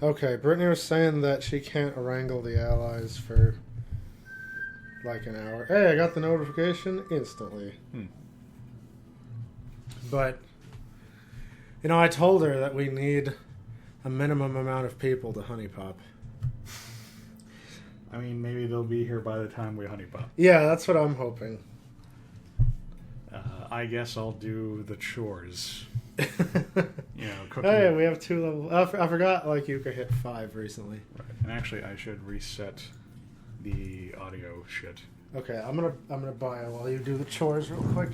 Okay, Brittany was saying that she can't wrangle the allies for like an hour. Hey, I got the notification instantly. But, you know, I told her that we need a minimum amount of people to honeypop. I mean, maybe they'll be here by the time we honeypop. Yeah, that's what I'm hoping. I guess I'll do the chores. Cooking. Hey, we have 2 levels. I forgot, like, Yuka hit 5 recently. Right. And actually, I should reset the audio shit. Okay, I'm gonna buy it while you do the chores real quick.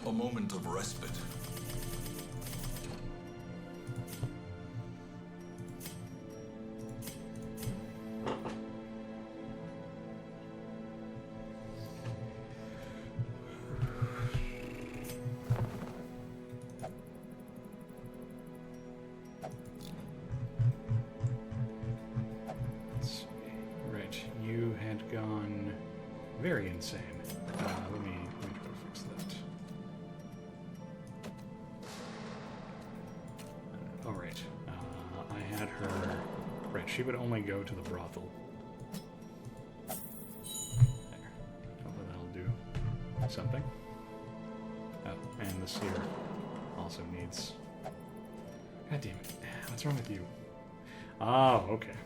A moment of respite. Let's see. Right, you had gone very insane. Let me try to fix that. All right. I had her. Right, she would only go to the brothel. There. Hopefully that'll do something. Oh, and the seer also needs. God damn it! What's wrong with you? Oh, okay.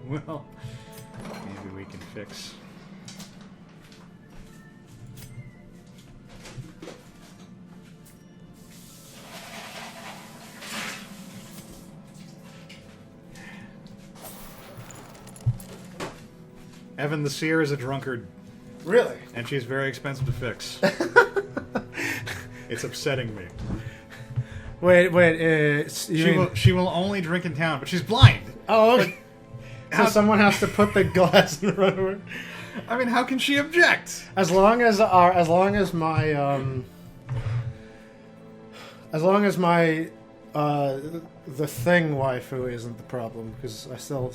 Well, maybe we can fix. Evan the Seer is a drunkard. Really? And she's very expensive to fix. It's upsetting me. Wait, She will only drink in town, but she's blind. Oh, okay. So someone has to put the glass in front of her. I mean, how can she object? As long as my the thing waifu isn't the problem, because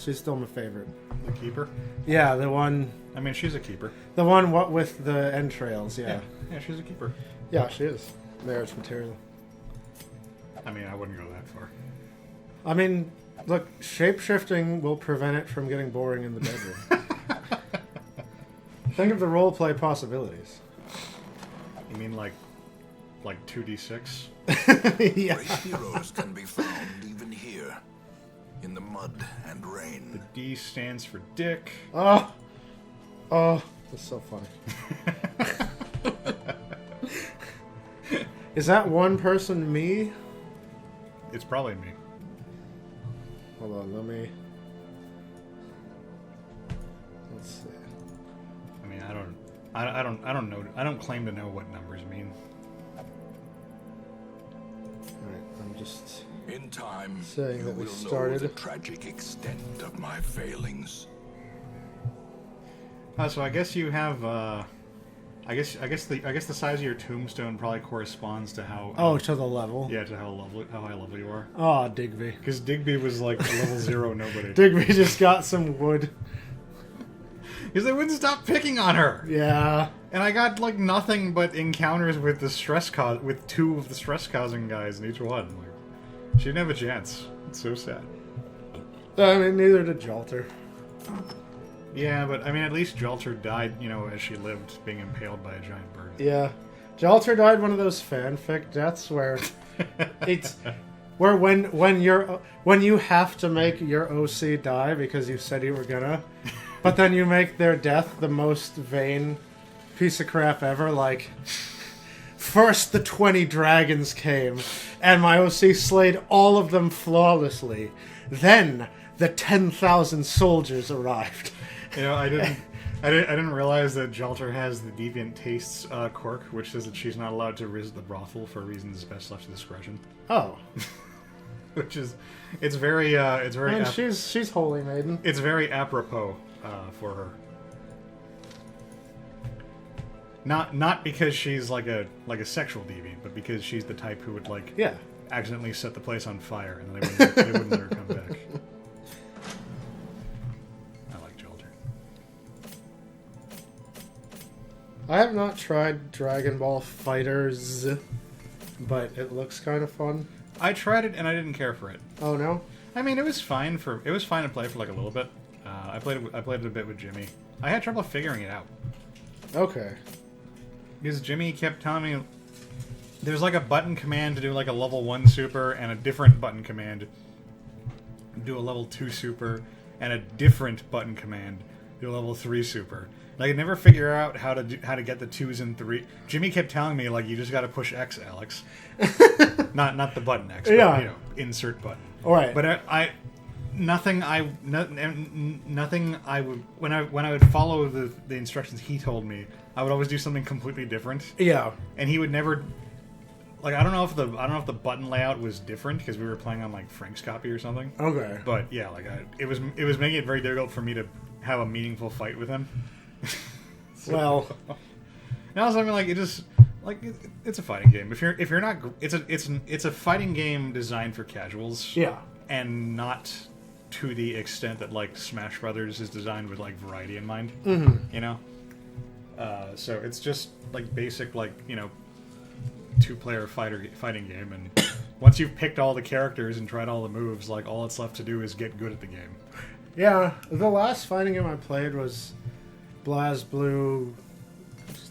she's still my favorite. The keeper? Yeah, the one. I mean, she's a keeper. The one what with the entrails? Yeah. Yeah, she's a keeper. Yeah, she is. Marriage material. I mean, I wouldn't go that far. I mean, look, shape-shifting will prevent it from getting boring in the bedroom. Think of the role-play possibilities. You mean like 2d6? Yeah. Great heroes can be found even here, in the mud and rain. The D stands for dick. Oh, that's so funny. Is that one person me? It's probably me. Hold on, let's see. I mean, I don't know. I don't claim to know what numbers mean. Alright, I'm just In time, saying you that we will know started. the tragic extent of my failings. So I guess you have. I guess the size of your tombstone probably corresponds to how. Oh, to the level. Yeah, to how high level you are. Oh, Digby. Because Digby was like a level 0 nobody. Digby just got some wood. Because they wouldn't stop picking on her. Yeah. And I got like nothing but encounters with the with 2 of the stress causing guys in each one. Like, she didn't have a chance. It's so sad. I mean, neither did Jalter. Yeah, but I mean, at least Jalter died, as she lived, being impaled by a giant bird. Yeah. Jalter died one of those fanfic deaths where it's where when you have to make your OC die because you said you were gonna, but then you make their death the most vain piece of crap ever. Like, first the 20 dragons came, and my OC slayed all of them flawlessly. Then the 10,000 soldiers arrived. I didn't realize that Jalter has the deviant tastes quirk, which says that she's not allowed to visit the brothel for reasons best left to discretion. Oh, Which is, it's very. I mean, she's holy maiden. It's very apropos for her. Not because she's like a sexual deviant, but because she's the type who would like Yeah. accidentally set the place on fire and then they wouldn't let her come back. I like Jolter. I have not tried Dragon Ball Fighters, but it looks kind of fun. I tried it and I didn't care for it. Oh no? I mean, it was fine to play for like a little bit. I played it a bit with Jimmy. I had trouble figuring it out Okay. because Jimmy kept telling me there's like a button command to do like a level 1 super and a different button command to do a level 2 super and a different button command to do a level 3 super. And I could never figure out how to get the 2s and 3. Jimmy kept telling me like you just got to push X, Alex. not the button X, but Yeah. you know, insert button. All right. But nothing I would when I would follow the instructions he told me, I would always do something completely different, Yeah. and he would never. Like I don't know if the button layout was different because we were playing on like Frank's copy or something. Okay. But yeah, like it was making it very difficult for me to have a meaningful fight with him. Well, Now something like it just like it's a fighting game. If you're not it's a fighting game designed for casuals. yeah. And not to the extent that like Smash Brothers is designed with like variety in mind. Mm-hmm. You know. So it's just like basic like 2-player fighting game, and once you've picked all the characters and tried all the moves, like all it's left to do is get good at the game. Yeah. The last fighting game I played was BlazBlue,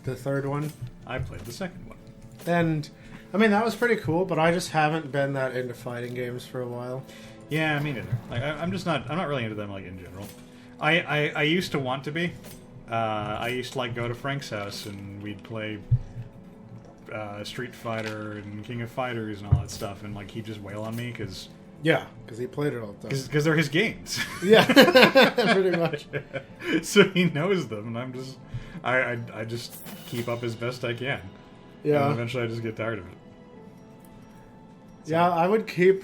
the third one. I played the second one. And, I mean, that was pretty cool, but I just haven't been that into fighting games for a while. Yeah, me neither. Like I'm not really into them like in general. I used to want to be. I used to like go to Frank's house and we'd play Street Fighter and King of Fighters and all that stuff, and like he'd just wail on me because Yeah, because he played it all the time. they're his games. Yeah, pretty much. So he knows them, and I'm just I just keep up as best I can. And Yeah. eventually I just get tired of it. Yeah, I would keep...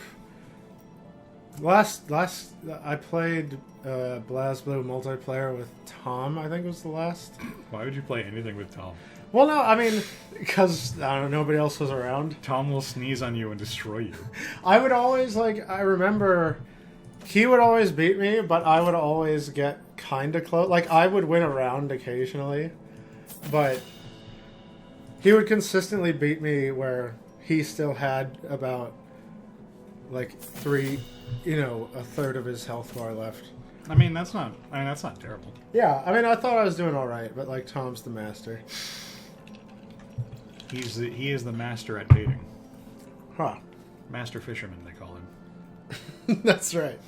Last I played BlazBlue multiplayer with Tom, I think was the last. Why would you play anything with Tom? Well, no, I mean, because, I don't know, nobody else was around. Tom will sneeze on you and destroy you. I would always, like, I remember he would always beat me, but I would always get kind of close. Like, I would win a round occasionally, but he would consistently beat me where he still had about, like, a third of his health bar left. I mean, that's not terrible. Yeah, I mean, I thought I was doing all right, but, like, Tom's the master. He is the master at baiting. Huh. Master fisherman, they call him. That's right.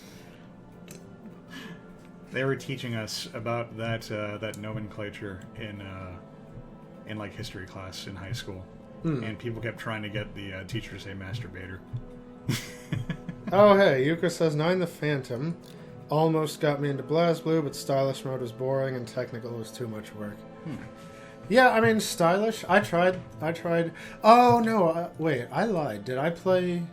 They were teaching us about that nomenclature in like history class in high school, and people kept trying to get the teacher to say masturbator. Oh, hey, Yuka says 9 the Phantom. Almost got me into BlazBlue, but stylish mode was boring and technical was too much work. Yeah, I mean, stylish. I tried. Oh, no, wait, I lied. Did I play...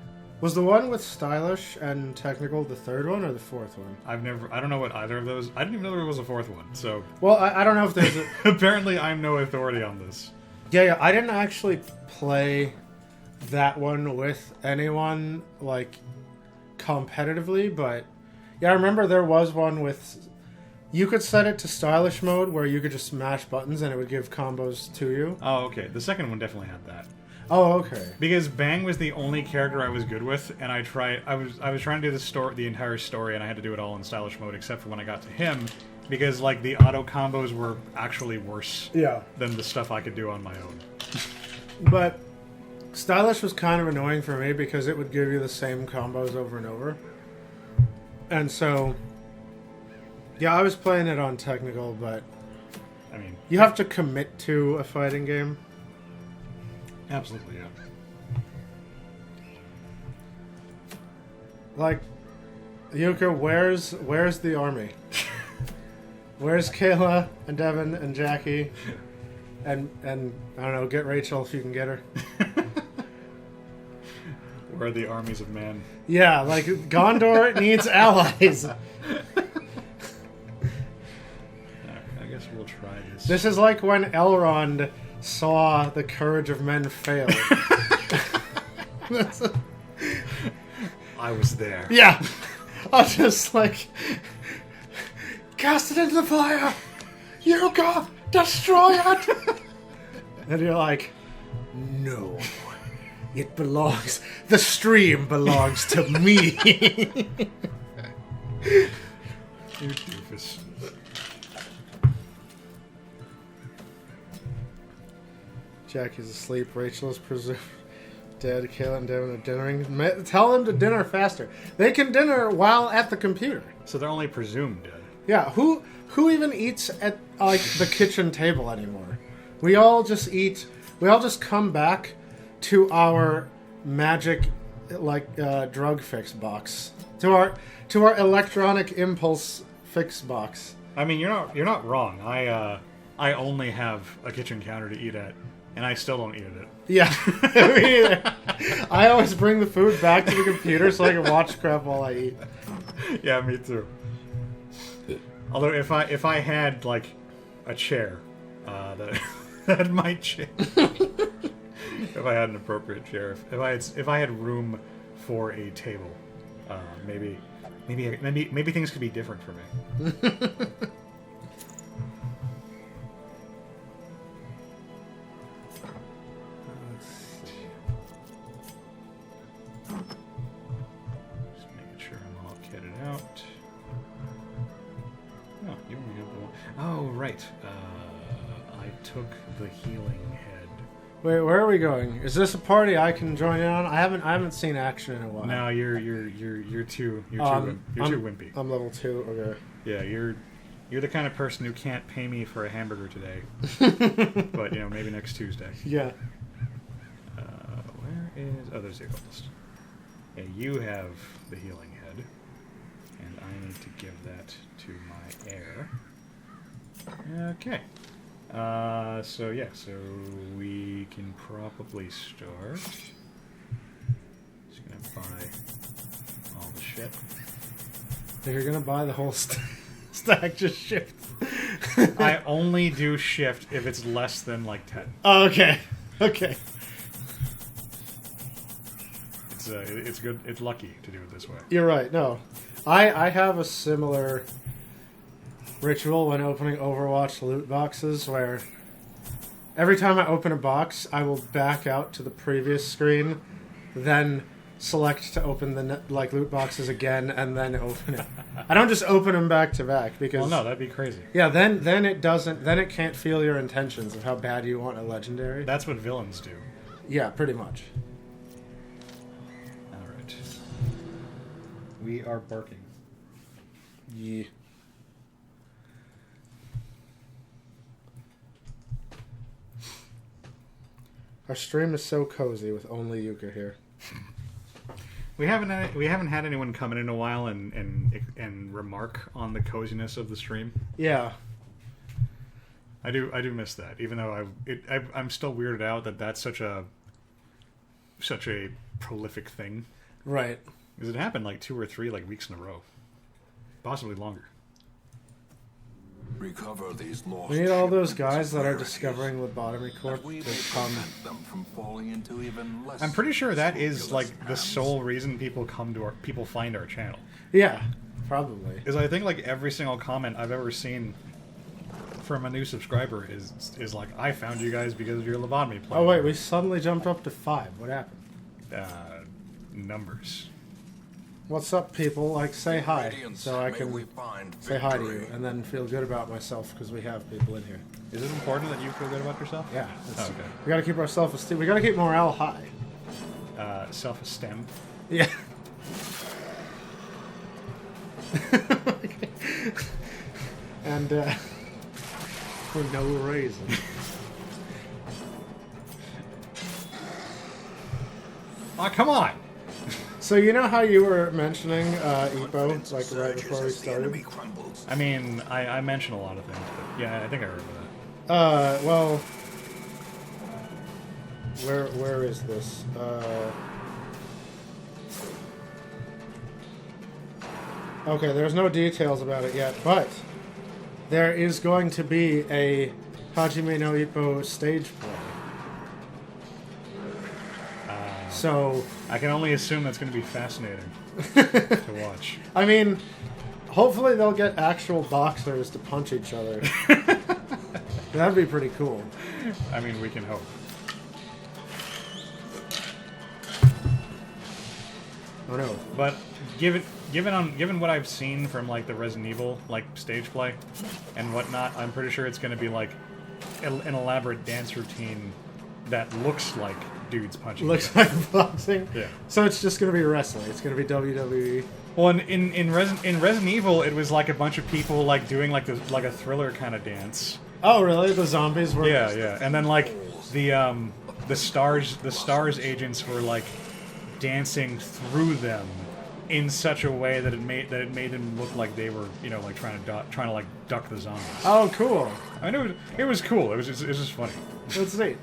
Was the one with stylish and technical the third one or the fourth one? I don't know what either of those... I didn't even know there was a fourth one, so... Well, I don't know if there's a... Apparently I'm no authority on this. Yeah, I didn't actually play that one with anyone, like, competitively, but... Yeah, I remember there was one with... You could set it to stylish mode where you could just smash buttons and it would give combos to you. Oh, okay. The second one definitely had that. Oh, okay. Because Bang was the only character I was good with, and I was trying to do the entire story, and I had to do it all in stylish mode, except for when I got to him, because like the auto combos were actually worse Yeah. than the stuff I could do on my own. But stylish was kind of annoying for me because it would give you the same combos over and over. And so... Yeah, I was playing it on technical, but... I mean... You have to commit to a fighting game. Absolutely, yeah. Like, Yuka, where's the army? Where's Kayla and Devin and Jackie? And I don't know, get Rachel if you can get her. Where are the armies of man? Yeah, like, Gondor needs allies. I guess we'll try this. This is like when Elrond saw the courage of men fail. I was there. Yeah. I was just like, cast it into the fire! You go! Destroy it! And you're like, no. It belongs. The stream belongs to me. You doofus. Jackie's asleep. Rachel is presumed dead. Kayla and Devin are dinnering. Tell them to dinner faster. They can dinner while at the computer. So they're only presumed dead. Yeah, who even eats at like the kitchen table anymore? We all just eat. We all just come back to our magic, drug fix box, to our electronic impulse fix box. I mean, you're not wrong. I only have a kitchen counter to eat at, and I still don't eat at it. Yeah, me either. I always bring the food back to the computer so I can watch crap while I eat. Yeah, me too. Although if I had like a chair that had my chair, if I had an appropriate chair, if I had room for a table, maybe things could be different for me. Just making sure I'm all kitted out. Oh, you only have the one. Oh, right. I took the healing head. Wait, where are we going? Is this a party I can join in on? I haven't seen action in a while. No, you're too wimpy. I'm level 2. Okay. Yeah, you're the kind of person who can't pay me for a hamburger today. But maybe next Tuesday. Yeah. Where is? Oh, there's the occultist. Yeah, you have the healing head, and I need to give that to my heir. Okay. So we can probably start. Just gonna buy all the shit. If you're gonna buy the whole stack, just shift. I only do shift if it's less than like 10. Oh, okay. Okay. It's good. It's lucky to do it this way. You're right. No, I have a similar ritual when opening Overwatch loot boxes, where every time I open a box, I will back out to the previous screen, then select to open the loot boxes again, and then open it. I don't just open them back to back because Well, no, that'd be crazy. yeah, then it doesn't. Then it can't feel your intentions of how bad you want a legendary. That's what villains do. Yeah, pretty much. All right. We are barking. Yeah. Our stream is so cozy with only Yuka here. We haven't had anyone come in a while and remark on the coziness of the stream. Yeah. I do miss that, even though I'm still weirded out that that's such a prolific thing. Right. Because it happened like 2 or 3 weeks in a row, possibly longer. Recover these lost We need all those shipments guys of that are rarities, discovering Lobotomy Corp that we may to come. prevent them from falling into even less I'm pretty sure that is scrupulous the hands. sole reason people find our channel. Yeah, probably. Is I think every single comment I've ever seen from a new subscriber is like, I found you guys because of your lobotomy plan. Oh wait, we suddenly jumped up to 5. What happened? Numbers. What's up, people? Say hi, Radiance, so I may can we find say hi to victory. you, and then feel good about myself because we have people in here. Is it important that you feel good about yourself? Yeah. Oh, okay. We gotta keep our self-esteem. We gotta keep morale high. Self-esteem. Yeah. And for no reason. Oh, come on! So you know how you were mentioning Epo, Confidence right surges before we as the enemy started? crumbles. I mean, I mentioned a lot of things, but yeah, I think I remember that. Well, where is this? Okay, there's no details about it yet, but there is going to be a Hajime no Ippo stage play. So, I can only assume that's going to be fascinating to watch. I mean, hopefully they'll get actual boxers to punch each other. That'd be pretty cool. I mean, we can hope. Oh no. But given what I've seen from like the Resident Evil like stage play and whatnot, I'm pretty sure it's going to be like an elaborate dance routine that looks like dudes punching. Looks each other. like boxing. Yeah. So it's just gonna be wrestling. It's gonna be WWE. Well, in Resident Evil, it was like a bunch of people like doing like a Thriller kind of dance. Oh really? The zombies were. Yeah, yeah, and then like the stars agents were like dancing through them in such a way that it made them look like they were like trying to like duck the zombies. Oh, cool. I know it was cool. It was just funny. That's neat.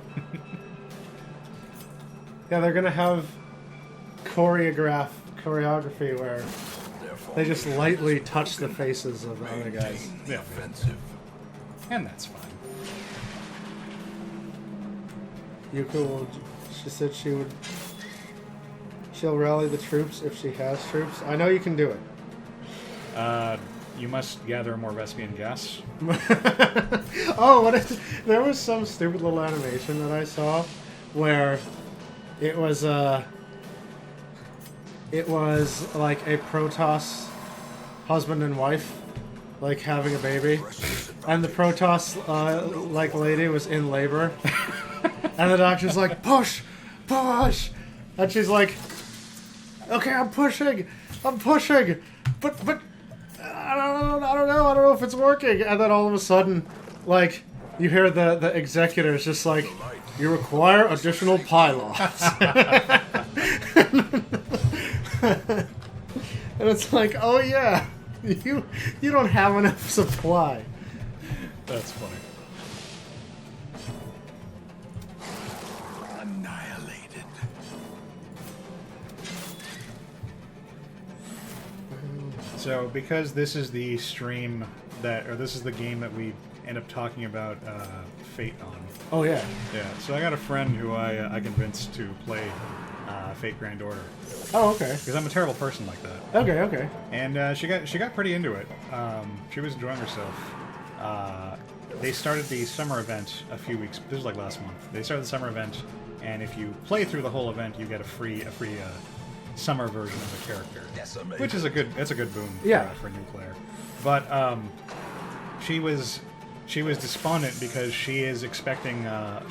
Yeah, they're gonna have choreography where they just lightly touch the faces of the other guys. Yeah. Offensive. And that's fine. Yuka will. She said she'll rally the troops if she has troops. I know you can do it. You must gather more Vespian gas. Oh, there was some stupid little animation that I saw where it was like a Protoss husband and wife like having a baby, and the Protoss like lady was in labor, and the doctor's like push, and she's like, okay, I'm pushing, but. I don't know if it's working. And then all of a sudden, like, you hear the executors just like, you require additional pylons. And it's like, oh yeah, you don't have enough supply. That's funny. Annihilated. So, because this is the stream this is the game that we end up talking about Fate on. Oh yeah. Yeah. So I got a friend who I convinced to play Fate Grand Order Oh okay. because I'm a terrible person like that. Okay. And she got pretty into it. She was enjoying herself. They started the summer event a few weeks. This was like last month. They started the summer event, and if you play through the whole event, you get a free summer version of the character, which is a good boon for a new player. But she was despondent because she is expecting a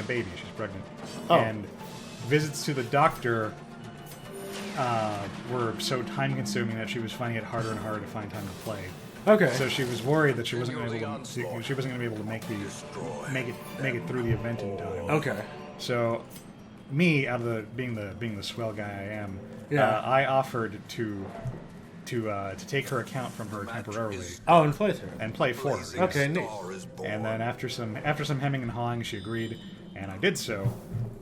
baby. She's pregnant, and visits to the doctor were so time consuming that she was finding it harder and harder to find time to play. Okay. So she was worried that she wasn't going to be able to make it through the event in time. Okay. So, me, out of being the swell guy I am, I offered to take her account from her temporarily Oh, and play through. and play for her. Okay, neat. And then after some hemming and hawing, she agreed, and I did so.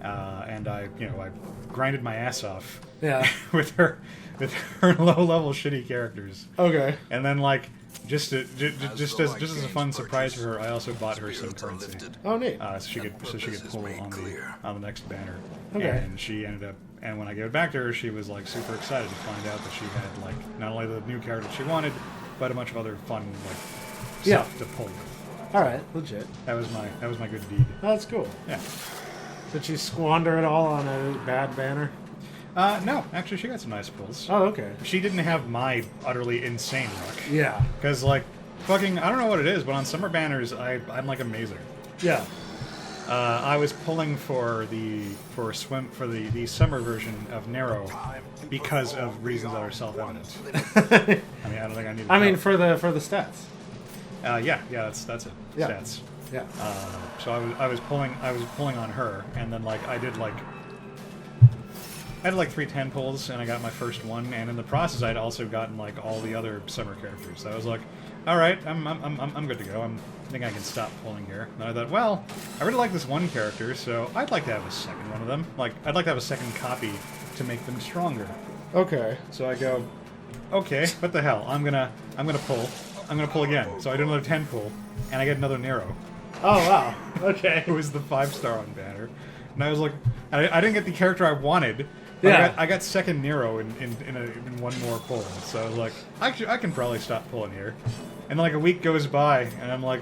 And I grinded my ass off. Yeah. with her low level shitty characters. Okay. And then like just as a fun surprise for her, I also bought her some currency. Oh neat. So she could pull on the next banner. Okay. And she ended up, and when I gave it back to her, she was like super excited to find out that she had like not only the new character she wanted, but a bunch of other fun like stuff to pull with. All right. Legit. That was my good deed. Oh, that's cool. Yeah. Did she squander it all on a bad banner? No, actually, she got some nice pulls. Oh, okay. She didn't have my utterly insane luck. Yeah. Because, like, fucking, I don't know what it is, but on summer banners, I'm like a mazer. Yeah. I was pulling for the summer version of Nero because of reasons that are self-evident. I mean, I don't think I need. I mean, for the stats. Yeah, that's it. Yeah. Stats. Yeah. So I was pulling on her, and then like I had like 3 10 pulls, and I got my first one. And in the process, I'd also gotten like all the other summer characters. So I was like, all right, I'm good to go. I think I can stop pulling here. And I thought, well, I really like this one character, so I'd like to have a second one of them. Like I'd like to have a second copy to make them stronger. Okay. So I go, okay, what the hell? I'm gonna pull. I'm gonna pull again. So I do another 10 pull, and I get another Nero. Oh wow. Okay. It was the 5-star on banner. And I was like, I didn't get the character I wanted. But Yeah. I got second Nero in one more pull. So I was like, I can probably stop pulling here. And like a week goes by, and I'm like,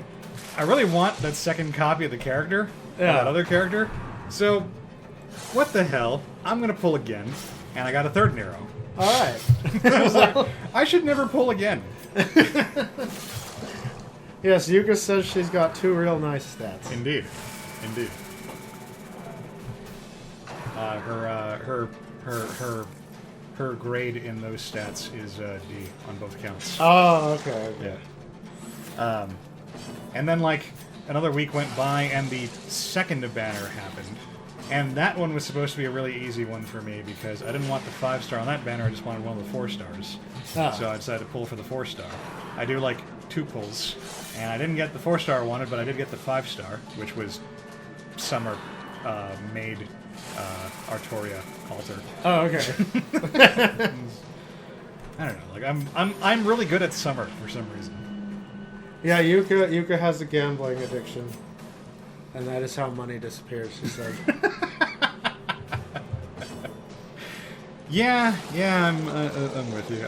I really want that second copy of the character, of Yeah. that other character. So, what the hell? I'm gonna pull again, and I got a third Nero. All right. I was like, I should never pull again. Yes, Yuka says she's got 2 real nice stats. Indeed. Her grade in those stats is D on both counts. Oh, okay. Yeah. And then like another week went by, and the second banner happened, and that one was supposed to be a really easy one for me because I didn't want the 5-star on that banner. I just wanted one of the 4 stars. Ah. So I decided to pull for the 4-star. I do like 2 pulls, and I didn't get the 4-star I wanted, but I did get the 5-star, which was Summer made Artoria altar. Oh, okay. I don't know. Like I'm really good at Summer for some reason. Yeah, Yuka has a gambling addiction, and that is how money disappears. She said. Yeah, I'm with you.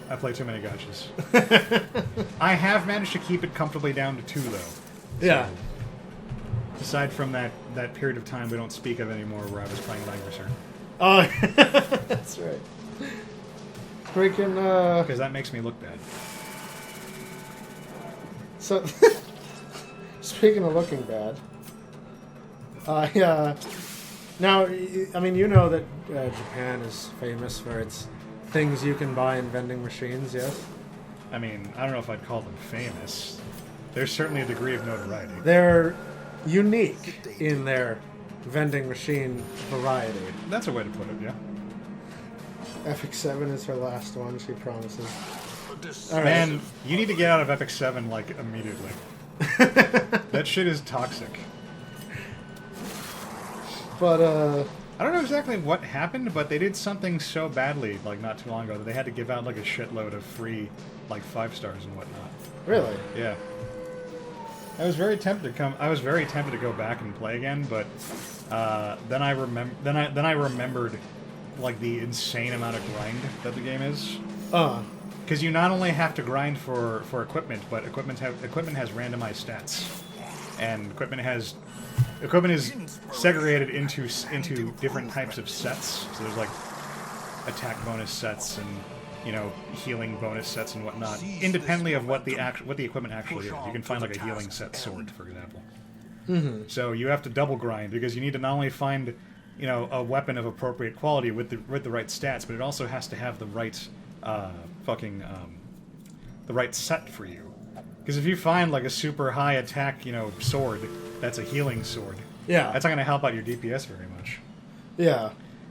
I play too many gotchas. I have managed to keep it comfortably down to 2 though. Yeah. Aside from that period of time we don't speak of anymore where I was playing Langrisser. Oh, that's right. Freaking. Because that makes me look bad. So, speaking of looking bad, yeah. Now, I mean, you know that Japan is famous for its things you can buy in vending machines, yes? I mean, I don't know if I'd call them famous. There's certainly a degree of notoriety. They're unique in their vending machine variety. That's a way to put it, yeah. Epic 7 is her last one, she promises. All right. Man, you need to get out of Epic 7, like, immediately. That shit is toxic. But, I don't know exactly what happened, but they did something so badly, like, not too long ago, that they had to give out, like, a shitload of free, like, 5 stars and whatnot. really? Yeah. I was very tempted to go back and play again, but then I remembered like the insane amount of grind that the game is. Because you not only have to grind for equipment, but equipment has randomized stats, and equipment is segregated into different types of sets. So there's like attack bonus sets and healing bonus sets and whatnot, independently of what the equipment actually is. You can find like a healing set sword, for example. Mm-hmm. So you have to double grind because you need to not only find a weapon of appropriate quality with the right stats, but it also has to have the right the right set for you. Because if you find like a super high attack sword that's a healing sword, Yeah. that's not going to help out your DPS very much. Yeah.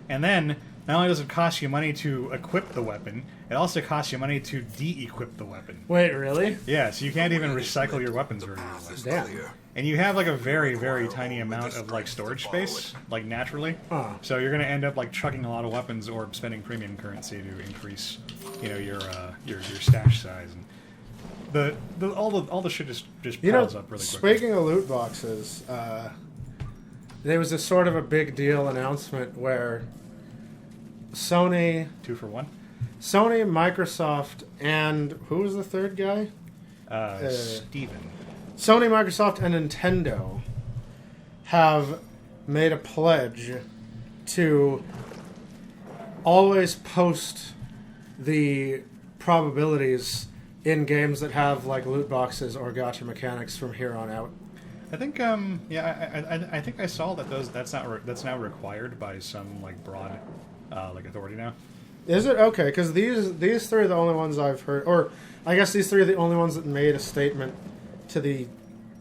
And then, not only does it cost you money to equip the weapon, it also costs you money to de-equip the weapon. Wait, really? Yeah, so you can't even recycle your weapons very easily. Damn. And you have like a very, very tiny amount of like storage space, like naturally. So you're going to end up like chucking a lot of weapons or spending premium currency to increase, your stash size. And all the shit just piles up really quickly. Speaking of loot boxes, there was a sort of a big deal announcement where Sony, 2 for 1. Microsoft, and who was the third guy? Steven. Sony, Microsoft, and Nintendo have made a pledge to always post the probabilities in games that have like loot boxes or gacha mechanics from here on out. I think I think I saw that that's now required by some like broad authority now. Is it? Okay, because these 3 are the only ones I've heard, or I guess these 3 are the only ones that made a statement to the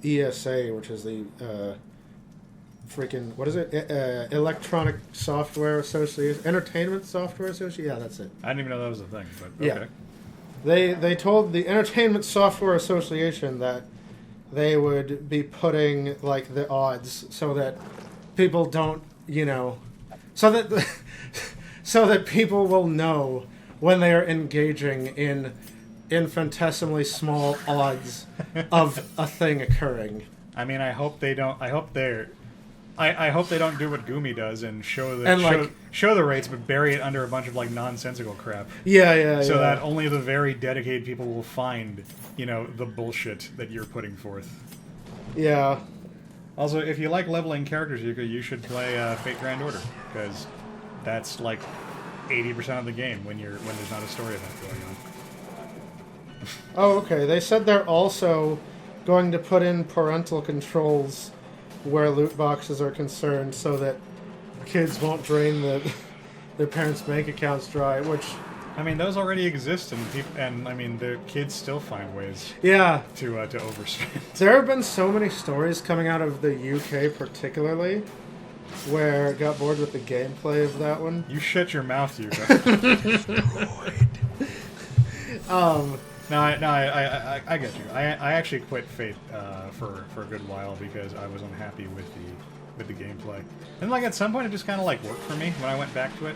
ESA, which is the freaking, what is it? Electronic Software Association, Entertainment Software Association. Yeah, that's it. I didn't even know that was a thing, but okay. Yeah. They told the Entertainment Software Association that they would be putting like the odds so that people don't, so that people will know when they are engaging in infinitesimally small odds of a thing occurring. I mean, I hope they don't. I hope they're I hope they don't do what Gumi does and show the And, like- show the rates, but bury it under a bunch of like nonsensical crap, Yeah. so that only the very dedicated people will find, the bullshit that you're putting forth. Yeah. Also, if you like leveling characters, you should play Fate Grand Order, because that's like 80% of the game when there's not a story event going on. Oh, okay. They said they're also going to put in parental controls where loot boxes are concerned, so that kids won't drain their parents' bank accounts dry. Which, I mean, those already exist, and I mean, the kids still find ways yeah, to overspend. there have been so many stories coming out of the UK, particularly, where I got bored with the gameplay of that one. You shut your mouth, Yuka. No, I get you. I actually quit Fate for a good while because I was unhappy with the gameplay, and like at some point it just kind of like worked for me when I went back to it.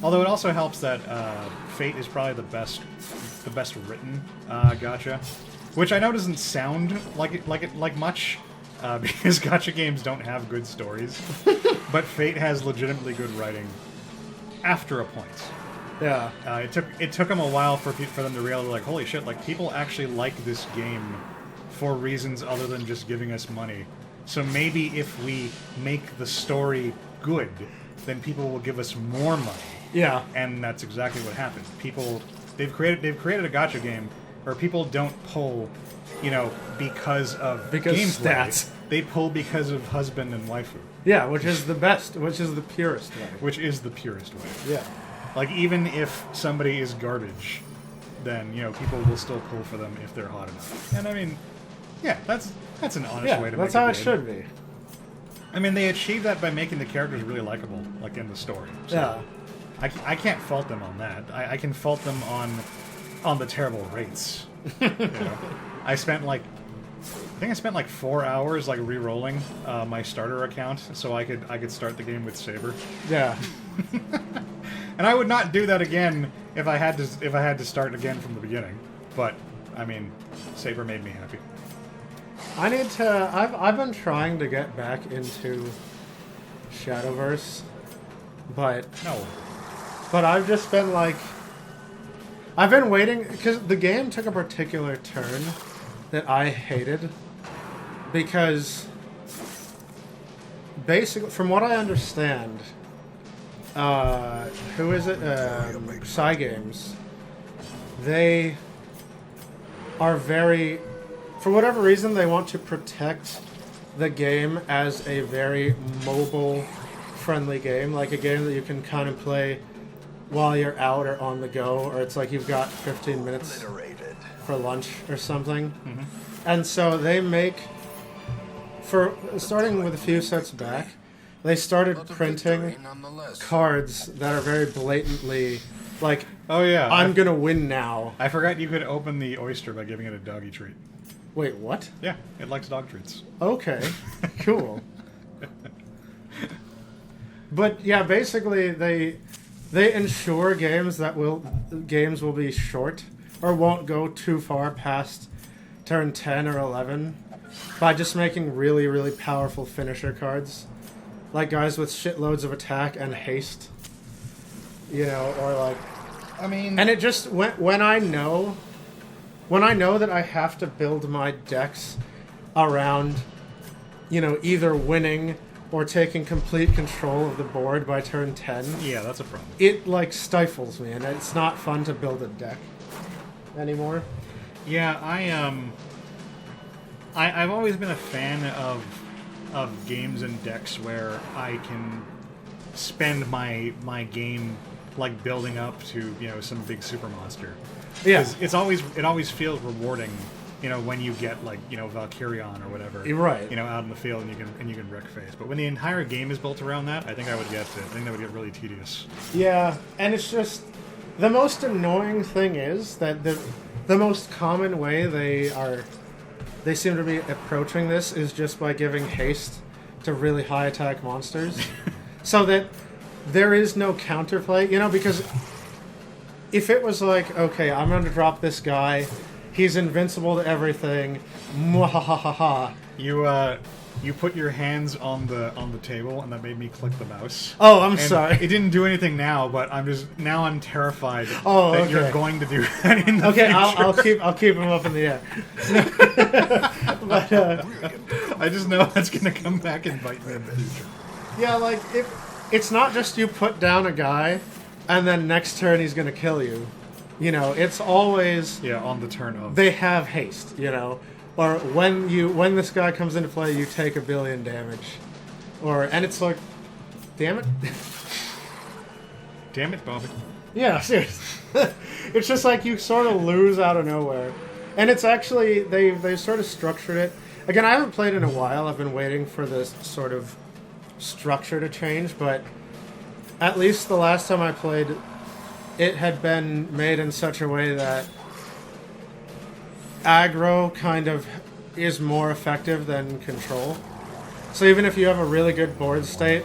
Although it also helps that Fate is probably the best written gacha, which I know doesn't sound like much because gacha games don't have good stories, but Fate has legitimately good writing after a point. Yeah. It took them a while for them to realize, like, holy shit, like, people actually like this game for reasons other than just giving us money. So maybe if we make the story good, then people will give us more money. Yeah. And that's exactly what happened. They've created a gacha game where people don't pull, because of gameplay. stats. They pull because of husband and waifu, Yeah, which is the best, which is the purest way. which is the purest way. Yeah. Like, even if somebody is garbage, then, people will still pull for them if they're hot enough. And I mean, yeah, that's an honest Yeah, way to that's make how a it game. should be. I mean, they achieved that by making the characters really likable, like in the story. So Yeah. I can't fault them on that. I can fault them on the terrible rates. I spent like 4 hours like re-rolling my starter account so I could start the game with Saber. Yeah. And I would not do that again if I had to start again from the beginning. But I mean, Saber made me happy. I need to. I've been trying to get back into Shadowverse, but No. I've just been like, I've been waiting because the game took a particular turn that I hated because basically, from what I understand, who is it? Cygames. They are very, for whatever reason, they want to protect the game as a very mobile-friendly game, like a game that you can kind of play while you're out or on the go, or it's like you've got 15 minutes Obliterated. for lunch or something. And so they make, for starting with a few sets back, they started But a printing victory nonetheless. cards that are very blatantly like, Oh yeah. I'm gonna win now. I forgot you could open the oyster by giving it a doggy treat. Wait, what? Yeah, it likes dog treats. Okay, cool. But yeah, basically they ensure games will be short or won't go too far past turn 10 or 11 by just making really, really powerful finisher cards. Like guys with shitloads of attack and haste. Or like, I mean, and it just when I know that I have to build my decks around, either winning or taking complete control of the board by turn 10, yeah, that's a problem. it like stifles me, and it's not fun to build a deck anymore. Yeah, I've always been a fan of games and decks where I can spend my game like building up to some big super monster. Yeah. 'Cause it always feels rewarding, when you get like Valkyrion or whatever, You're right. out in the field and you can wreck face. But when the entire game is built around that, I think that would get really tedious. Yeah, and it's just the most annoying thing is that the most common way they seem to be approaching this is just by giving haste to really high attack monsters, so that there is no counterplay. Because if it was like, okay, I'm going to drop this guy, he's invincible to everything, mwahahaha. you put your hands on the table, and that made me click the mouse. Oh, I'm And sorry. It didn't do anything now, but I'm terrified Oh, that okay. you're going to do that in the Okay, future. I'll keep him up in the air. But I just know that's going to come back and bite me in the future. yeah, like it's not just you put down a guy, and then next turn he's gonna kill you. You know, it's always Yeah, on the turn of. they have haste. You know, or when this guy comes into play, you take 1 billion damage, and it's like, damn it. Damn it, Bobby. Yeah, seriously. It's just like you sort of lose out of nowhere. And it's actually, they've sort of structured it. Again, I haven't played in a while. I've been waiting for this sort of structure to change, but at least the last time I played, it had been made in such a way that aggro kind of is more effective than control. So even if you have a really good board state,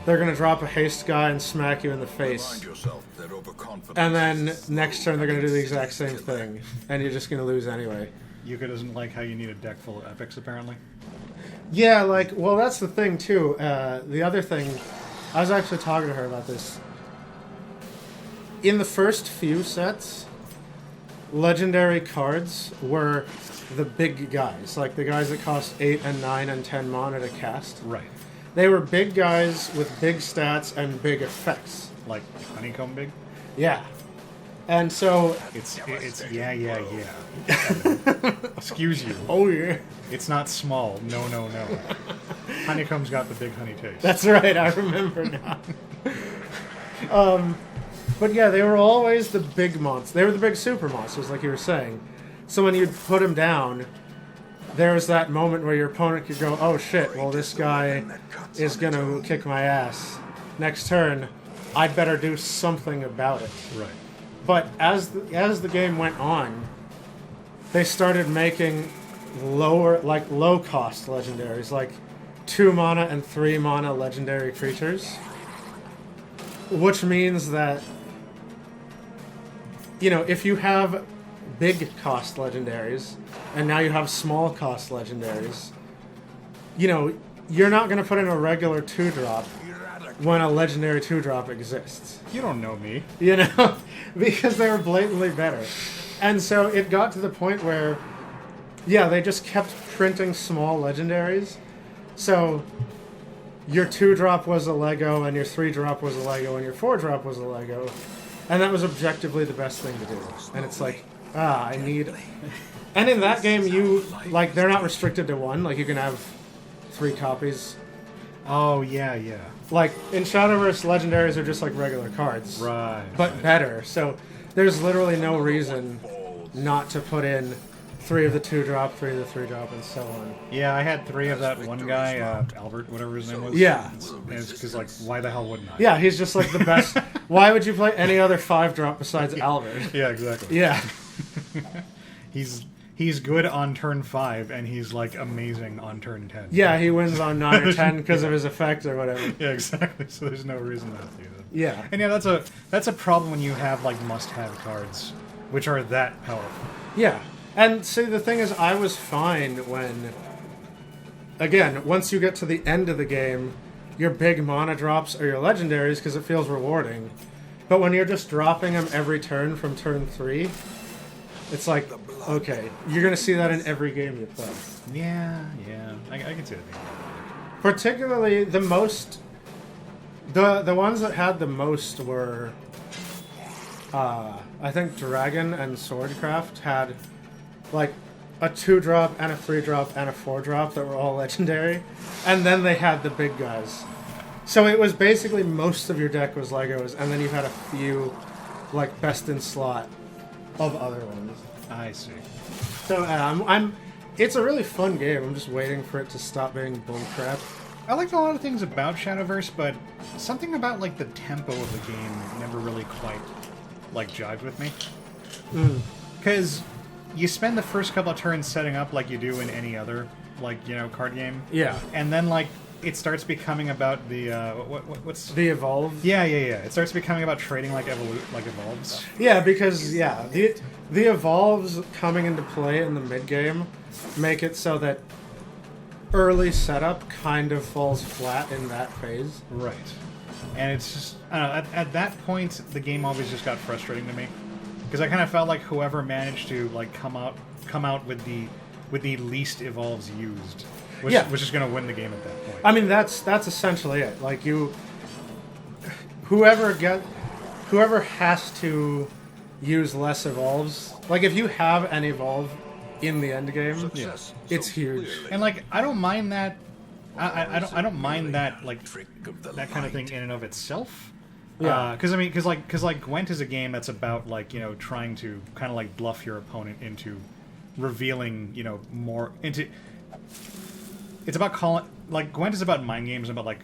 they're going to drop a haste guy and smack you in the face. Remind yourself that overconfidence And then is next turn they're going to do the exact same thing, and you're just going to lose anyway. Yuka doesn't like how you need a deck full of epics, apparently. Yeah, like, well, that's the thing, too. The other thing, I was actually talking to her about this. In the first few sets, legendary cards were the big guys, like the guys that cost 8 and 9 and 10 mana to cast. Right. They were big guys with big stats and big effects. Like Honeycomb Big? Yeah. And so, It's yeah. Excuse you. oh yeah. It's not small. No. Honeycomb's got the big honey taste. That's right, I remember now. But yeah, they were always the big monsters. They were the big super monsters, like you were saying. So when you'd put them down, there was that moment where your opponent could go, oh shit, well this guy is going to kick my ass. Next turn, I'd better do something about it. Right. But as the game went on, they started making low cost legendaries, like 2 mana and 3 mana legendary creatures. Which means that, you know, if you have big cost legendaries, and now you have small cost legendaries, you know, you're not going to put in a regular 2-drop when a legendary 2-drop exists. You don't know me. You know, because they were blatantly better. And so it got to the point where, yeah, they just kept printing small legendaries. So your 2-drop was a Lego, and your 3-drop was a Lego, and your 4-drop was a Lego. And that was objectively the best thing to do. And it's like, I need... And in that game, they're not restricted to 1. Like, you can have 3 copies. Oh, yeah. Like, in Shadowverse, legendaries are just like regular cards. Right. But better. So there's literally no reason not to put in 3 of the 2-drop, 3 of the 3-drop, and so on. Yeah, I had 3 of that one guy, Albert, whatever his name was. Yeah. And it's because, like, why the hell wouldn't I? Yeah, he's just like the best. Why would you play any other 5-drop besides Albert? Yeah, exactly. Yeah. He's good on turn 5, and he's, like, amazing on turn 10. Yeah, he wins on 9 or 10 because of his effect or whatever. Yeah, exactly. So there's no reason not to do that. Yeah. And yeah, that's a problem when you have, like, must-have cards, which are that powerful. Yeah. And see, the thing is, I was fine when, again, once you get to the end of the game, your big mana drops are your legendaries because it feels rewarding. But when you're just dropping them every turn from turn 3, it's like, okay, you're going to see that in every game you play. Yeah. I can see that being Particularly, the most... The ones that had the most were... I think Dragon and Swordcraft had, like, a 2-drop and a 3-drop and a 4-drop that were all legendary. And then they had the big guys. So it was basically most of your deck was Legos, and then you had a few, like, best in slot of other ones. I see. So it's a really fun game. I'm just waiting for it to stop being bullcrap. I liked a lot of things about Shadowverse, but something about, like, the tempo of the game never really quite, like, jived with me. Because you spend the first couple of turns setting up like you do in any other, like, you know, card game. Yeah. And then, like, it starts becoming about the, what's... The Evolve. Yeah. It starts becoming about trading like evolves. Yeah, because, the Evolves coming into play in the mid-game make it so that early setup kind of falls flat in that phase. Right. And it's just, I don't know, at that point, the game always just got frustrating to me. Because I kind of felt like whoever managed to like come out with the least evolves used was just going to win the game at that point. I mean, that's essentially it. Like whoever has to use less evolves. Like if you have an evolve in the end game, Success it's so huge. clearly. And like I don't mind that. I don't mind that like Trick of the that kind of thing light. in and of itself. Yeah. Because Gwent is a game that's about like trying to kind of like bluff your opponent into revealing more into. It's about calling like Gwent is about mind games and about like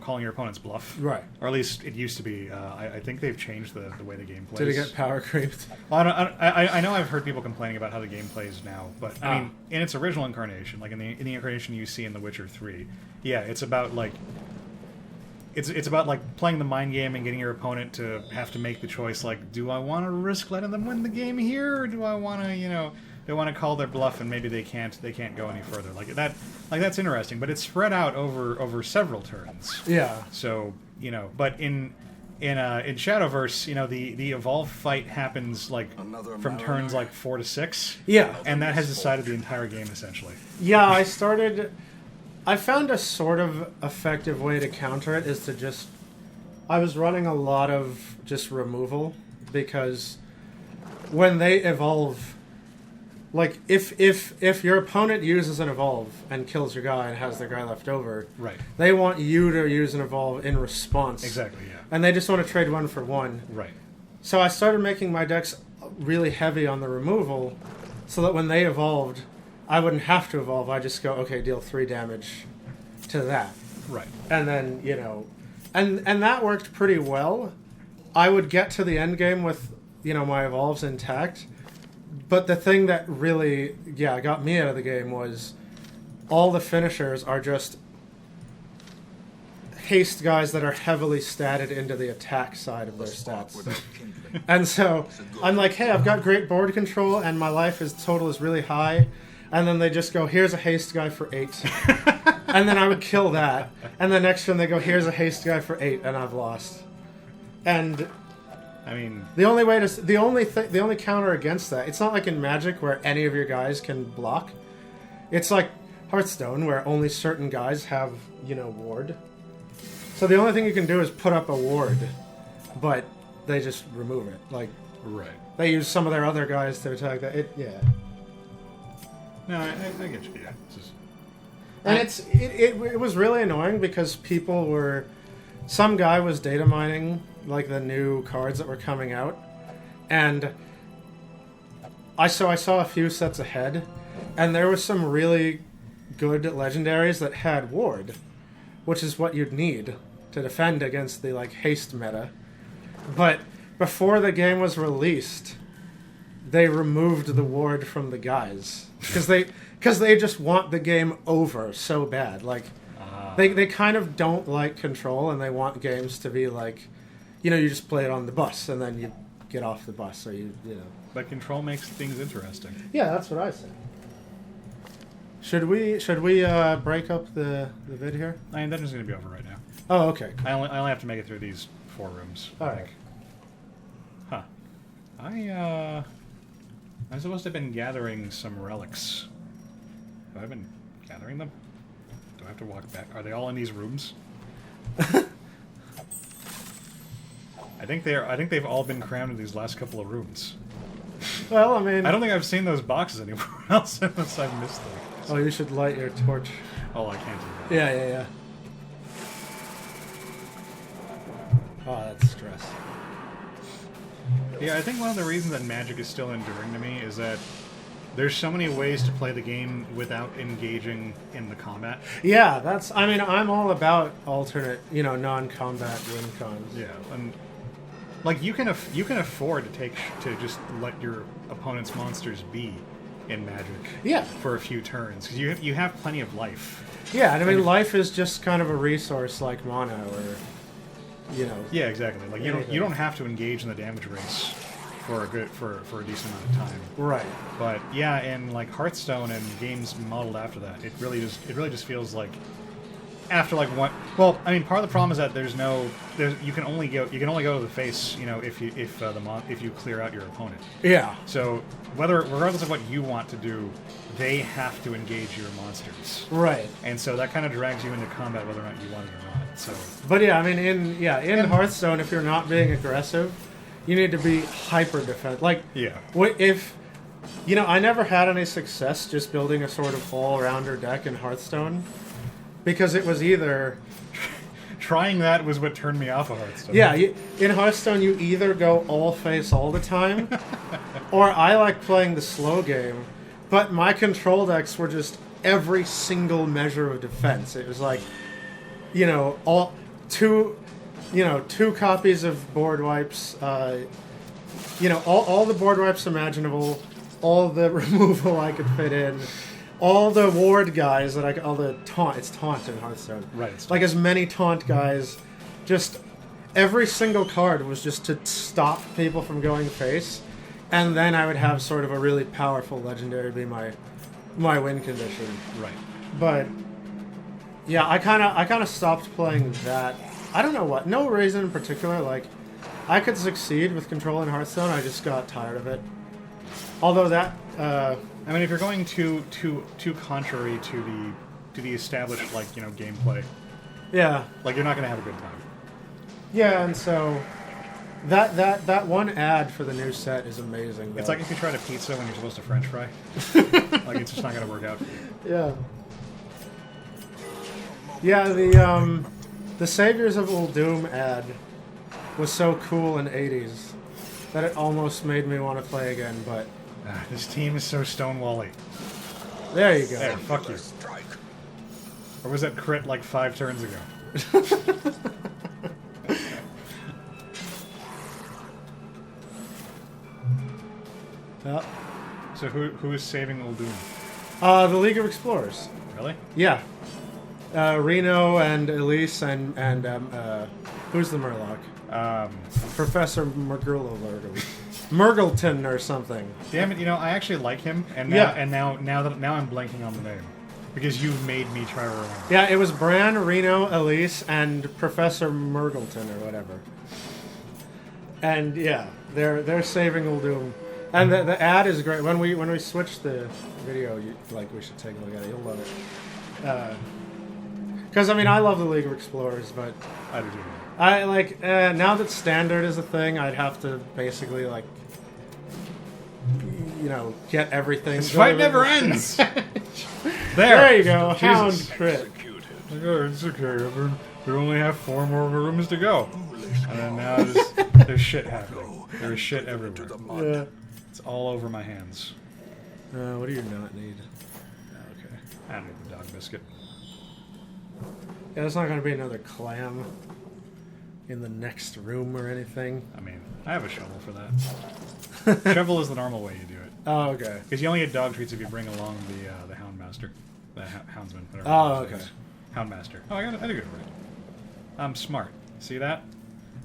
calling your opponent's bluff. Right. Or at least it used to be. I think they've changed the way the game plays. Did it get power creeped? Well, I know I've heard people complaining about how the game plays now, but I Ah. mean, in its original incarnation, like in the incarnation you see in The Witcher 3, yeah, it's about like it's about like playing the mind game and getting your opponent to have to make the choice, like, do I want to risk letting them win the game here, or do I want to they want to call their bluff and maybe they can't go any further, like that's interesting, but it's spread out over several turns. Yeah. So but in Shadowverse, the evolve fight happens like Another from turns mariner. like 4 to 6. Yeah. And that has decided the entire game essentially. Yeah, I found a sort of effective way to counter it is to just... I was running a lot of just removal, because when they evolve... Like, if your opponent uses an evolve and kills your guy and has their guy left over, Right. they want you to use an evolve in response. Exactly, yeah. And they just want to trade 1 for 1. Right. So I started making my decks really heavy on the removal, so that when they evolved, I wouldn't have to evolve. I just go, okay, deal 3 damage to that, Right. and then and that worked pretty well. I would get to the end game with my evolves intact, but the thing that really got me out of the game was all the finishers are just haste guys that are heavily statted into the attack side of their Spark stats. without kindling. And so I'm like, hey, I've got great board control and my life total is really high. And then they just go, here's a haste guy for 8. And then I would kill that. And the next turn they go, here's a haste guy for 8, and I've lost. And I mean, the only counter against that, it's not like in Magic where any of your guys can block. It's like Hearthstone where only certain guys have, ward. So the only thing you can do is put up a ward, but they just remove it. Like, right. they use some of their other guys to attack that. No, I get you. Yeah. It's just, And it was really annoying because some guy was data mining like the new cards that were coming out, and I saw a few sets ahead, and there was some really good legendaries that had ward, which is what you'd need to defend against the like haste meta. But before the game was released, they removed the ward from the guys because they just want the game over so bad. Like they kind of don't like control, and they want games to be like, you just play it on the bus and then you get off the bus. So you know. but control makes things interesting. Yeah, that's what I said. Should we break up the vid here? I mean, dungeon's going to be over right now. Oh, okay. I only have to make it through these 4 rooms. All I right. think. Huh. I'm supposed to have been gathering some relics. Have I been gathering them? Do I have to walk back? Are they all in these rooms? I think they've all been crammed in these last couple of rooms. Well, I mean, I don't think I've seen those boxes anywhere else unless I've missed them. oh, you should light your torch. Oh, I can't do that. Yeah. Oh, that's stress. Yeah, I think one of the reasons that Magic is still enduring to me is that there's so many ways to play the game without engaging in the combat. Yeah, I'm all about alternate, non-combat win cons. Yeah, and like you can afford to just let your opponent's monsters be in Magic. Yeah. For a few turns because you have plenty of life. Yeah, and I mean, life is just kind of a resource like mana, or Yeah, exactly. Like you Anything. don't have to engage in the damage race for a decent amount of time. Right. But yeah, in like Hearthstone and games modeled after that, it really just feels like after like one. Well, I mean, part of the problem is that you can only go to the face, you know, if you clear out your opponent. Yeah. So regardless of what you want to do, they have to engage your monsters. Right. And so that kind of drags you into combat whether or not you want it or not. So. But yeah, I mean, in Hearthstone, if you're not being aggressive, you need to be hyper defense. Like, Yeah. if you know, I never had any success just building a sort of all-rounder deck in Hearthstone because it was either Trying that was what turned me off of Hearthstone. yeah, in Hearthstone you either go all face all the time, or I like playing the slow game. But my control decks were just every single measure of defense. It was like, you know, two copies of board wipes, you know, all the board wipes imaginable, all the removal I could fit in, all the ward guys all the taunt. It's taunt in Hearthstone. Right, it's Like as many taunt guys, just every single card was just to stop people from going face, and then I would have sort of a really powerful legendary be my win condition. Right. But yeah, I kind of stopped playing that. I don't know what. No reason in particular. Like, I could succeed with control in Hearthstone. I just got tired of it. Although that, I mean, if you're going too contrary to the established, like, you know, gameplay, yeah, like, you're not gonna have a good time. yeah, and so that one ad for the new set is amazing. Though. It's like if you try to pizza when you're supposed to French fry. Like, it's just not gonna work out for you. yeah, the Saviors of Uldum ad was so cool in '80s that it almost made me want to play again. But This team is so Stonewally. there you go. There, fuck you. Strike. Or was that crit like 5 turns ago? Yeah. So who is saving Uldum? The League of Explorers. Really? Yeah. Reno and Elise and who's the Murloc? Professor Murgleton or something. Damn it! You know, I actually like him, and Yeah. now I'm blanking on the name because you've made me try to remember. Yeah, it was Bran, Reno, Elise, and Professor Murgleton or whatever. And yeah, they're saving Uldum. And the ad is great. When we switch the video, we should take a look at it. You'll love it. Because I mean, I love the League of Explorers, but I do too. I like now that standard is a thing, I'd have to basically like, you know, get everything. This fight never ends. There you go, Jesus. Hound crit. Executed. Oh, it's okay. We only have 4 more rooms to go. And then now there's shit happening. There's shit everywhere. Yeah. It's all over my hands. What do you not need? Okay. I don't need the dog biscuit. Yeah, there's not going to be another clam in the next room or anything. I mean, I have a shovel for that. Shovel is the normal way you do it. Oh, okay. Because you only get dog treats if you bring along the Houndmaster. The Houndsman. Whatever Oh, his name okay. is. Houndmaster. Oh, I did get it right. I'm smart. See that?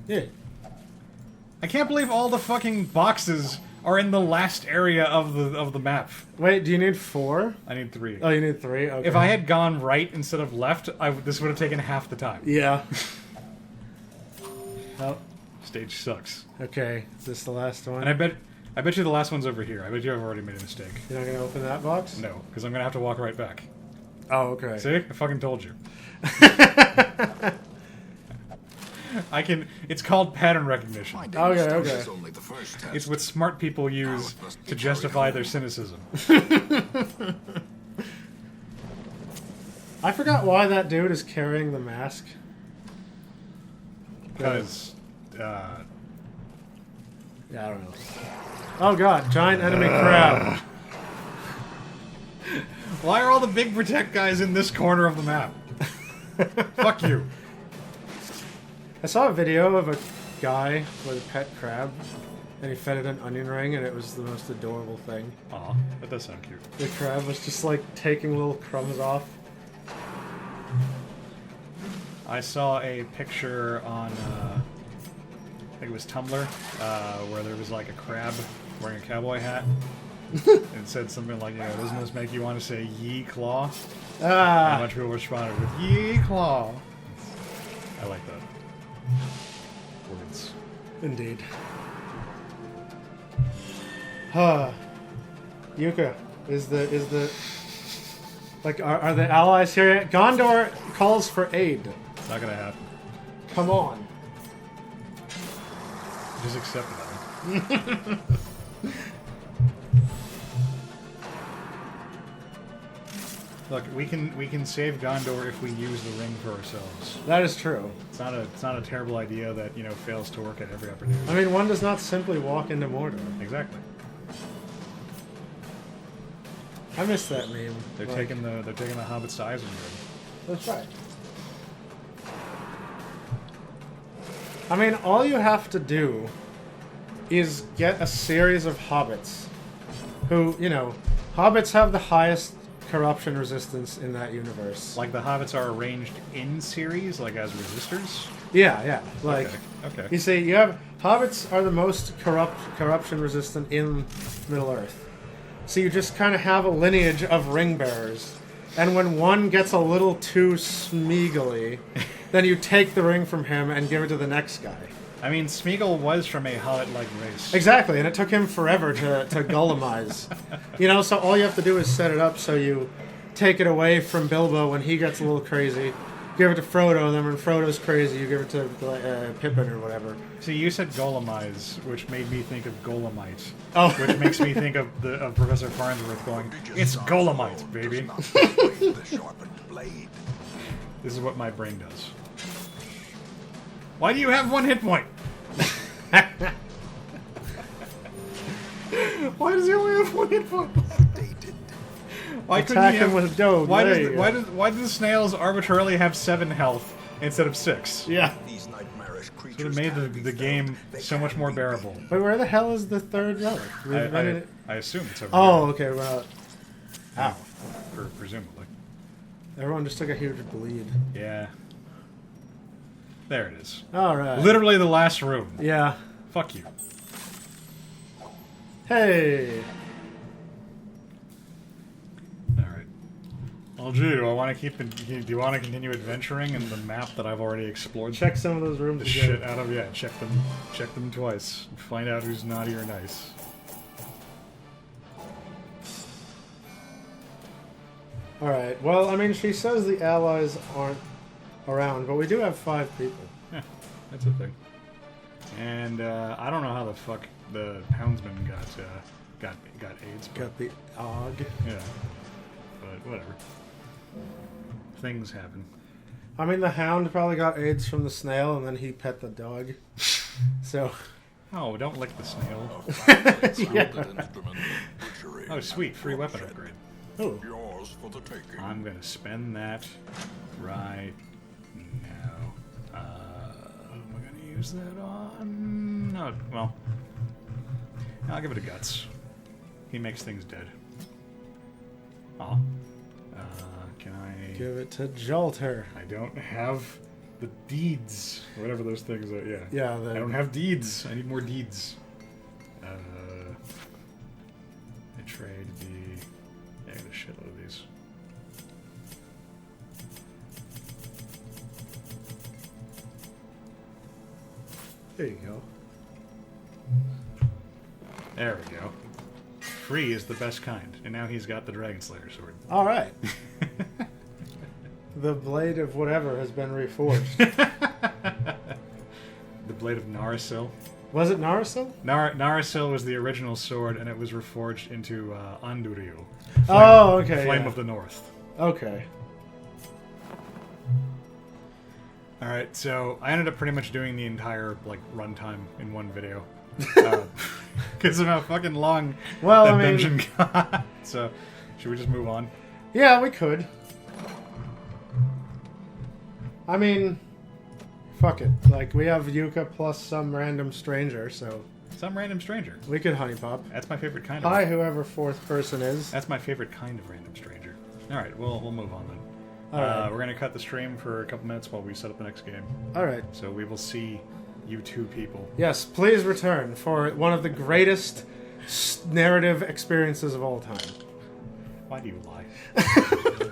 Yeah. I can't believe all the fucking boxes are in the last area of the map. Wait, do you need 4? I need 3. Oh, you need 3? Okay. If I had gone right instead of left, this would have taken half the time. Yeah. Oh, Stage sucks. okay. Is this the last one? And I bet you the last one's over here. I bet you I've already made a mistake. You're not going to open that box? No, because I'm gonna have to walk right back. Oh, okay. See? I fucking told you. I can. It's called pattern recognition. Finding Okay, this okay. is only the first test. It's what smart people use to justify their cynicism. I forgot why that dude is carrying the mask. Because, Yeah, I don't know. Oh god, giant enemy crab. why are all the big protect guys in this corner of the map? Fuck you. I saw a video of a guy with a pet crab, and he fed it an onion ring, and it was the most adorable thing. Aw, that does sound cute. The crab was just like taking little crumbs off. I saw a picture on think it was Tumblr, where there was like a crab wearing a cowboy hat. And said something like, you know, doesn't this make you want to say Ye Claw? And a bunch of people responded with Ye Claw. I like that. Words. Indeed. Huh. Yuka, is the like are the allies here yet? Gondor calls for aid. It's not gonna happen. Come on. Just accept it. Look, we can save Gondor if we use the ring for ourselves. That is true. It's not a terrible idea that, you know, fails to work at every opportunity. I mean, one does not simply walk into Mordor. Exactly. I miss that meme. They're Like, taking the hobbits to Isengard. That's right. I mean, all you have to do is get a series of hobbits who, you know, hobbits have the highest corruption resistance in that universe. Like the hobbits are arranged in series, like as resistors. Yeah. Like, Okay. you see, you have hobbits are the most corruption resistant in Middle Earth. So you just kind of have a lineage of ring bearers, and when one gets a little too smeagly, then you take the ring from him and give it to the next guy. I mean, Smeagol was from a hobbit-like race. Exactly, and it took him forever to Gollemize. You know, so all you have to do is set it up so you take it away from Bilbo when he gets a little crazy, give it to Frodo, and then when Frodo's crazy, you give it to Pippin or whatever. See, you said Golemize, which made me think of Golemite. Oh. Which makes me think of Professor Farnsworth going, "It's Golemite, baby." The sharpened blade. This is what my brain does. Why do you have 1 hit point? Why does he only have 1 hit point? Dated. Why couldn't Attack he him have, with a dog. Why There does you the, go. why do the snails arbitrarily have 7 health instead of 6? Yeah. These nightmarish It creatures made can be the felt. game They so can much more be bearable. felt. Wait, where the hell is the third relic? I assume it's over Oh, here. okay, well... Ow. Presumably. Everyone just took a huge bleed. Yeah. There it is. Alright. Literally the last room. Yeah. Fuck you. Hey! Alright. Well, gee, do I want to do you want to continue adventuring in the map that I've already explored? Check some of those rooms the again. shit out of, yeah, check them twice. Find out who's naughty or nice. Alright, well, I mean, she says the allies aren't around, but we do have 5 people. Yeah, that's a thing. And I don't know how the fuck the houndsman got AIDS, but Got the Og. yeah, but whatever. Things happen. I mean, the hound probably got AIDS from the snail, and then he pet the dog. So, Oh, don't lick the snail. yeah. Oh, sweet, free weapon upgrade. Oh, Yours for the taking. I'm gonna spend that right now. Am I gonna use that on? No, well, I'll give it a guts. He makes things dead. Aw. Can I? give it to Jolter. I don't have the deeds, or whatever those things are. Yeah. Yeah, I don't have deeds. I need more deeds. I trade the. Yeah, I got a shitload of these. There you go. There we go. Free is the best kind, and now he's got the Dragon Slayer sword. All right. The blade of whatever has been reforged. The blade of Narsil. Was it Narsil? Narsil was the original sword, and it was reforged into Anduril. Oh, okay. Flame yeah. of the North. Okay. Alright, so I ended up pretty much doing the entire, like, runtime in one video. Because of how fucking long Well, that I mean- dungeon got. So, should we just move on? Yeah, we could. I mean, fuck it. Like, we have Yuka plus some random stranger, so Some random stranger. we could honeypop. That's my favorite kind Hi, of... whoever 4th person is. That's my favorite kind of random stranger. Alright, we'll move on then. All right. We're going to cut the stream for a couple minutes while we set up the next game. All right. So we will see you two people. Yes, please return for one of the greatest narrative experiences of all time. Why do you lie?